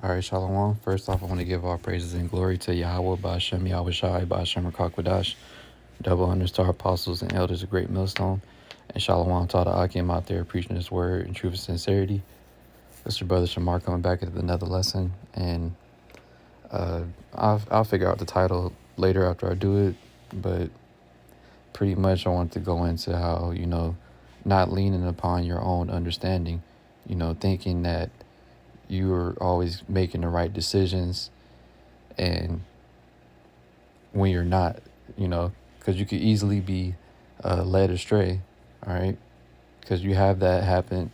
All right, Shalom. First off, I want to give all praises and glory to Yahweh, Ba'ashem, Yahweh Shai, Ba'ashem, Rakakwadash, double honors to our apostles and elders of Great Millstone, and Shalom to all the Akim out there preaching His word in truth and sincerity. This is your brother Shamar coming back at another lesson, and I'll figure out the title later after I do it, but pretty much I want to go into how, not leaning upon your own understanding, thinking that you're always making the right decisions, and when you're not, because you could easily be led astray, all right? Because you have that happen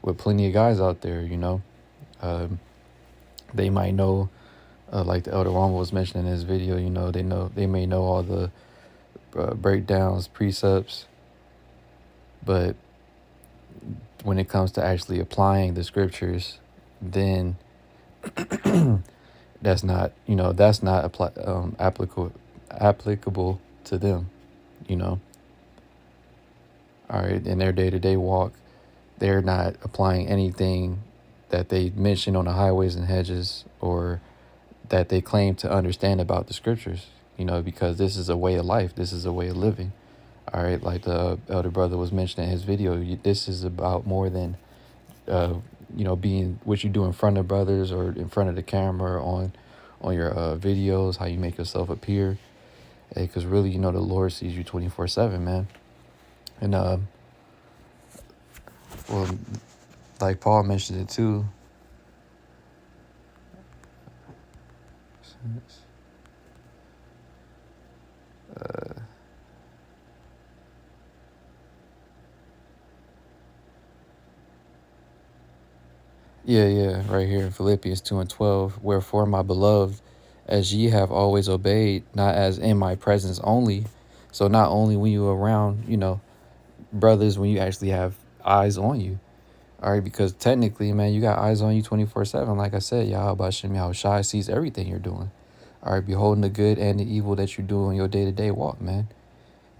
with plenty of guys out there, Um, they might know, like the Elder Wamba was mentioning in his video, they may know all the breakdowns, precepts, but when it comes to actually applying the scriptures, then that's not applicable to them, you know. All right, in their day-to-day walk, they're not applying anything that they mention on the highways and hedges, or that they claim to understand about the scriptures, because this is a way of life. This is a way of living. All right, like the elder brother was mentioning in his video, this is about more than, being what you do in front of brothers or in front of the camera, on your videos, how you make yourself appear. Because really, the Lord sees you 24/7, man. And, well, like Paul mentioned it too. Yeah, right here in Philippians 2:12. Wherefore, my beloved, as ye have always obeyed, not as in my presence only. So not only when you're around, brothers, when you actually have eyes on you. All right, because technically, man, you got eyes on you 24/7. Like I said, Yahweh Bashem Yahweh Shai sees everything you're doing. All right, beholding the good and the evil that you do in your day-to-day walk, man.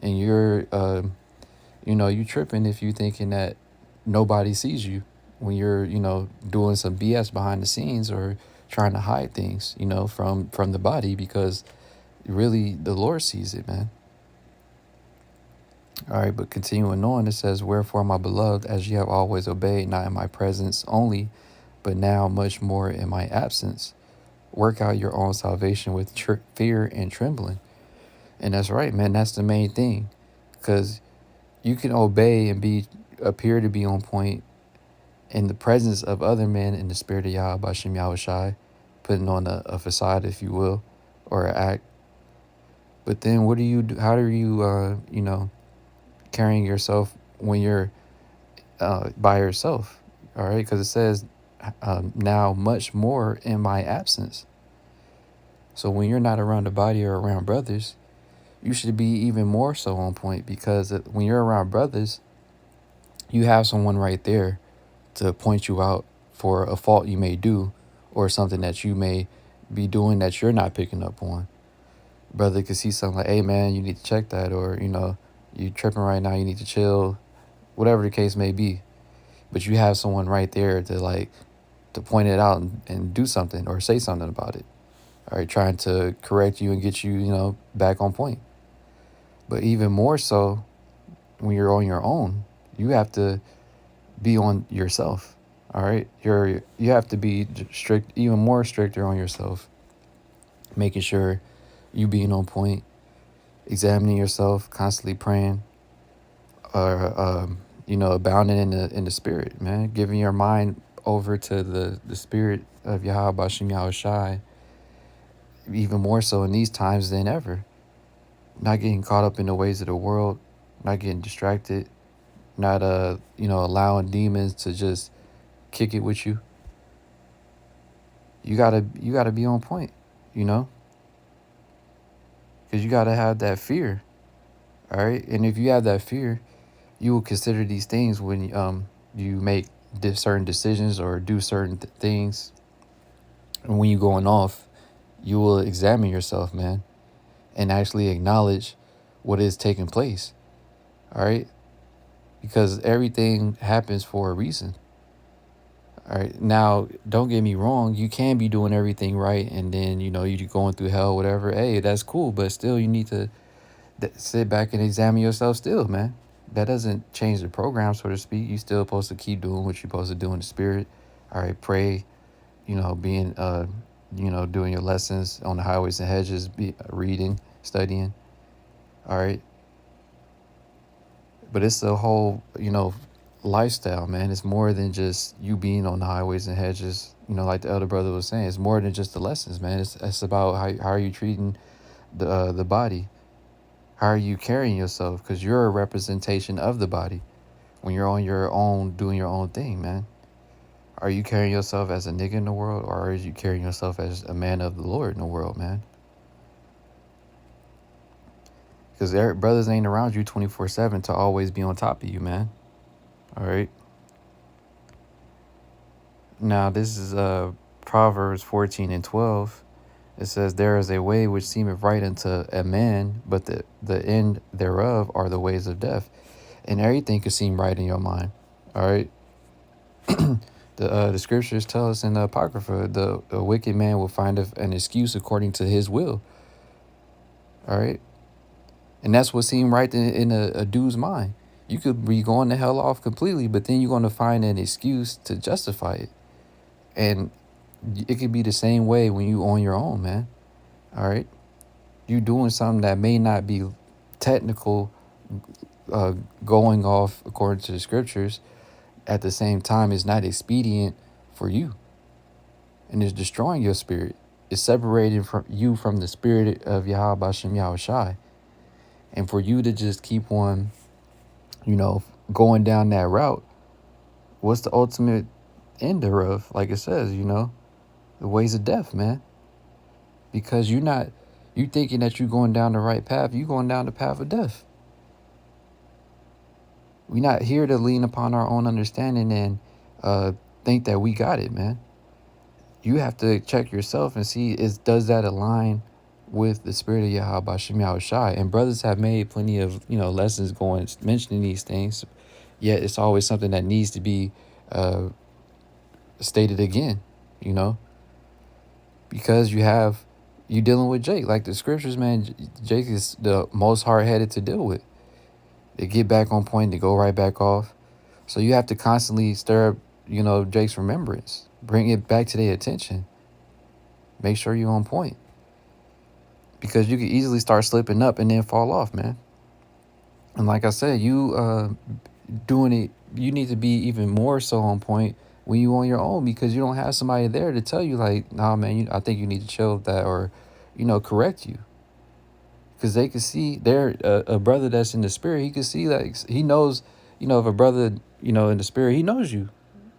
And you're, you tripping if you thinking that nobody sees you when you're, doing some BS behind the scenes, or trying to hide things, from the body, because really the Lord sees it, man. All right, but continuing on, it says, wherefore, my beloved, as ye have always obeyed, not in my presence only, but now much more in my absence, work out your own salvation with fear and trembling. And that's right, man. That's the main thing, because you can obey and appear to be on point in the presence of other men in the spirit of Yahweh Bashem Yahweh Shai, putting on a facade, if you will, or an act. But then what do you do? How do you, carrying yourself when you're by yourself? All right, because it says, now much more in my absence. So when you're not around the body or around brothers, you should be even more so on point, because when you're around brothers, you have someone right there to point you out for a fault you may do, or something that you may be doing that you're not picking up on. Brother could see something like, hey, man, you need to check that, or, you tripping right now, you need to chill, whatever the case may be. But you have someone right there to point it out and do something or say something about it. All right, trying to correct you and get you, back on point. But even more so, when you're on your own, you have to be on yourself. All right, you have to be strict, even more stricter on yourself, making sure you being on point, examining yourself, constantly praying, or abounding in the spirit, man, giving your mind over to the spirit of Yahweh Bashem Yahweh Shai, even more so in these times than ever. Not getting caught up in the ways of the world, not getting distracted, not allowing demons to just kick it with you. You gotta be on point, because you gotta have that fear. All right, and if you have that fear, you will consider these things when you make certain decisions or do certain things. And when you're going off, you will examine yourself, man, and actually acknowledge what is taking place. All right, because everything happens for a reason. All right. Now, don't get me wrong. You can be doing everything right, and then you're going through hell, whatever. Hey, that's cool, but still, you need to sit back and examine yourself. Still, man, that doesn't change the program, so to speak. You still supposed to keep doing what you're supposed to do in the spirit. All right. Pray. Being doing your lessons on the highways and hedges, be reading, studying. All right. But it's the whole, lifestyle, man. It's more than just you being on the highways and hedges. Like the elder brother was saying, it's more than just the lessons, man. It's about how are you treating the body. How are you carrying yourself? Because you're a representation of the body when you're on your own, doing your own thing, man. Are you carrying yourself as a nigga in the world, or are you carrying yourself as a man of the Lord in the world, man? Because their brothers ain't around you 24/7 to always be on top of you, man. All right. Now this is Proverbs 14:12. It says, "There is a way which seemeth right unto a man, but the end thereof are the ways of death." And everything could seem right in your mind. All right. The scriptures tell us in the Apocrypha, the wicked man will find an excuse according to his will. All right. And that's what seemed right in a dude's mind. You could be going the hell off completely, but then you're going to find an excuse to justify it. And it could be the same way when you on your own, man. All right. You doing something that may not be technical, going off according to the scriptures. At the same time, it's not expedient for you. And it's destroying your spirit. It's separating you from the spirit of Yahweh Bashem Yahushai. And for you to just keep on, going down that route, what's the ultimate end thereof? Like it says, the ways of death, man. Because you thinking that you're going down the right path, you going down the path of death. We're not here to lean upon our own understanding and think that we got it, man. You have to check yourself and see, does that align with the spirit of Yahweh Bashem Yahushai? And brothers have made plenty of, lessons mentioning these things, yet it's always something that needs to be stated again, because you dealing with Jake. Like the scriptures, man, Jake is the most hard-headed to deal with. They get back on point, they go right back off. So you have to constantly stir up, Jake's remembrance. Bring it back to their attention. Make sure you're on point. Because you can easily start slipping up and then fall off, man. And like I said, you doing it, you need to be even more so on point when you on your own, because you don't have somebody there to tell you like, nah, man, I think you need to chill with that, or, correct you. Because they can see they're a brother that's in the spirit. He can see, like, he knows, if a brother, in the spirit, he knows you.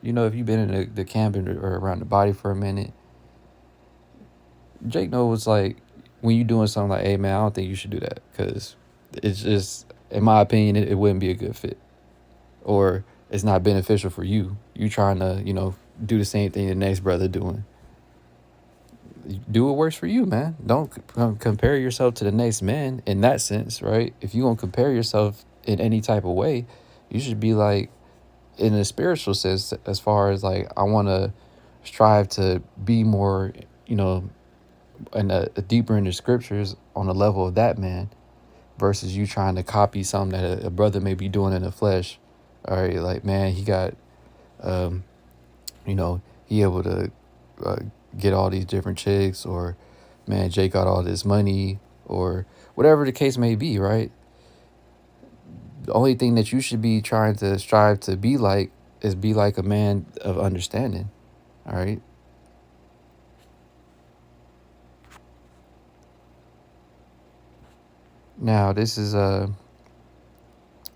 If you've been in the camp or around the body for a minute, Jake knows, like, when you doing something like, hey, man, I don't think you should do that, because it's just, in my opinion, it wouldn't be a good fit, or it's not beneficial for you. You trying to, do the same thing the next brother doing. Do what works for you, man. Don't compare yourself to the next man in that sense, right? If you're going to compare yourself in any type of way, you should be like, in a spiritual sense, as far as like, I want to strive to be more, and a deeper in the scriptures on the level of that man, versus you trying to copy something that a brother may be doing in the flesh. All right, like, man, he got, he able to get all these different chicks, or, man, Jake got all this money, or whatever the case may be, right? The only thing that you should be trying to strive to be like is be like a man of understanding. All right. Now, this is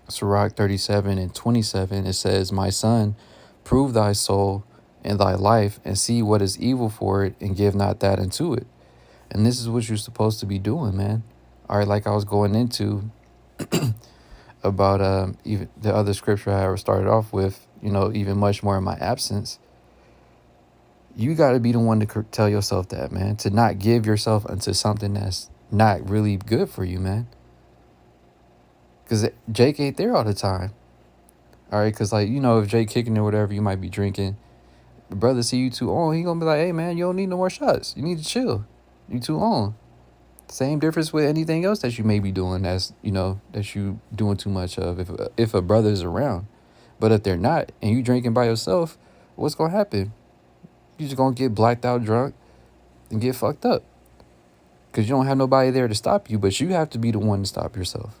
Sirach 37:27. It says, "My son, prove thy soul and thy life, and see what is evil for it, and give not that unto it." And this is what you're supposed to be doing, man. All right, like I was going into about even the other scripture I ever started off with, even much more in my absence. You got to be the one to tell yourself that, man, to not give yourself into something that's not really good for you, man. Because Jake ain't there all the time. All right, because, like, if Jake kicking or whatever, you might be drinking. The brother see you too on, he gonna be like, hey man, you don't need no more shots. You need to chill. You too on. Same difference with anything else that you may be doing that's, that you doing too much of if a brother's around. But if they're not and you drinking by yourself, what's gonna happen? You just gonna get blacked out drunk and get fucked up. Cause you don't have nobody there to stop you, but you have to be the one to stop yourself.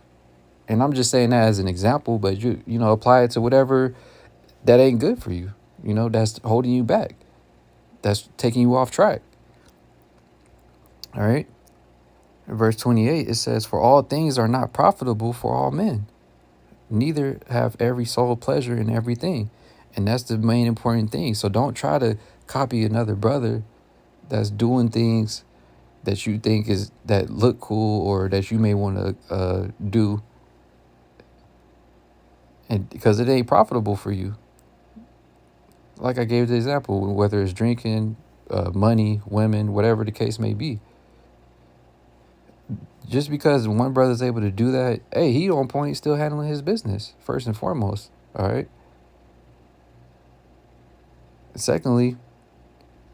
And I'm just saying that as an example, but you apply it to whatever that ain't good for you. That's holding you back. That's taking you off track. All right. In verse 28, it says, for all things are not profitable for all men. Neither have every soul pleasure in everything. And that's the main important thing. So don't try to copy another brother that's doing things that you think that look cool or that you may want to do, and because it ain't profitable for you. Like I gave the example, whether it's drinking, money, women, whatever the case may be. Just because one brother's able to do that, hey, he on point, still handling his business first and foremost. All right. Secondly,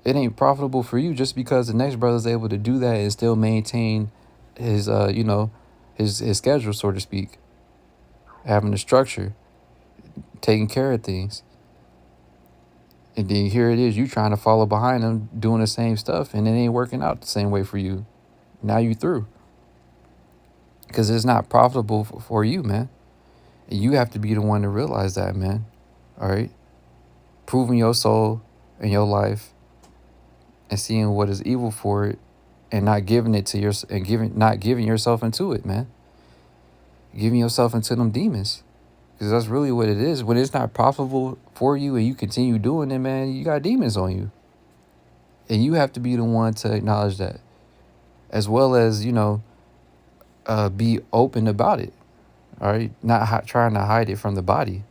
it ain't profitable for you just because the next brother's able to do that and still maintain his his schedule, so to speak, having a structure, taking care of things. And then here it is, you trying to follow behind him doing the same stuff, and it ain't working out the same way for you. Now you through. Because it's not profitable for you, man. And you have to be the one to realize that, man. All right? Proving your soul and your life and seeing what is evil for it and not giving it to not giving yourself into it, man. Giving yourself into them demons. Because that's really what it is. When it's not profitable for you and you continue doing it, man, you got demons on you. And you have to be the one to acknowledge that. As well as, be open about it. All right? Not trying to hide it from the body.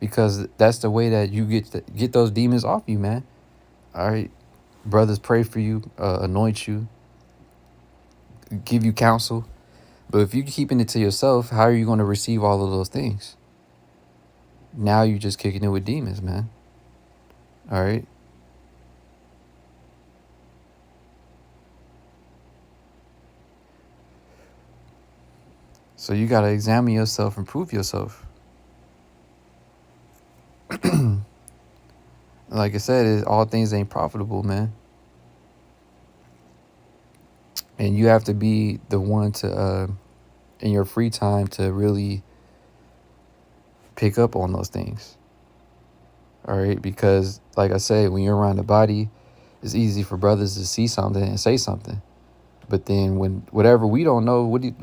Because that's the way that you get those demons off you, man. All right? Brothers pray for you, anoint you, give you counsel. But if you're keeping it to yourself, how are you going to receive all of those things? Now you're just kicking it with demons, man. All right? So you got to examine yourself and prove yourself. Like I said, all things ain't profitable, man. And you have to be the one to, in your free time, to really pick up on those things. All right? Because, like I said, when you're around the body, it's easy for brothers to see something and say something. But then when whatever we don't know, it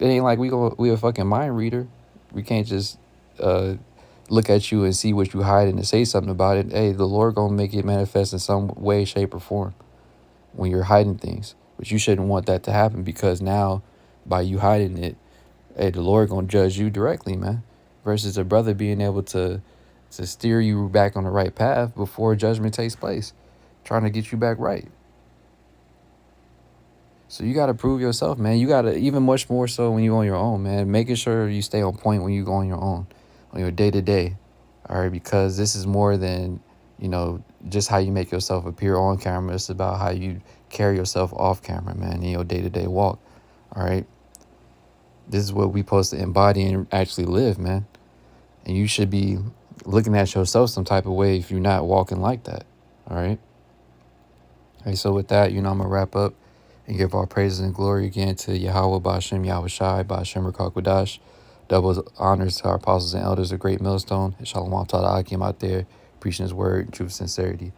ain't like we a fucking mind reader. We can't just look at you and see what you hiding and say something about it. Hey, the Lord gonna make it manifest in some way, shape, or form when you're hiding things. But you shouldn't want that to happen, because now by you hiding it, hey, the Lord gonna judge you directly, man. Versus a brother being able to steer you back on the right path before judgment takes place, trying to get you back right. So you got to prove yourself, man. You got to, even much more so when you're on your own, man. Making sure you stay on point when you go on your own, on your day-to-day. All right, because this is more than, just how you make yourself appear on camera. It's about how you carry yourself off camera, man, in your day-to-day walk. All right. This is what we supposed to embody and actually live, man. And you should be looking at yourself some type of way if you're not walking like that. All right. Hey, so with that, I'm going to wrap up and give our praises and glory again to Yahweh, Ba'Shem, Yahweh Shai, Ba'Shem, Rakakwadash. Double honors to our apostles and elders of Great Millstone. And Shalom Tada Akim out there, preaching his word, truth, sincerity.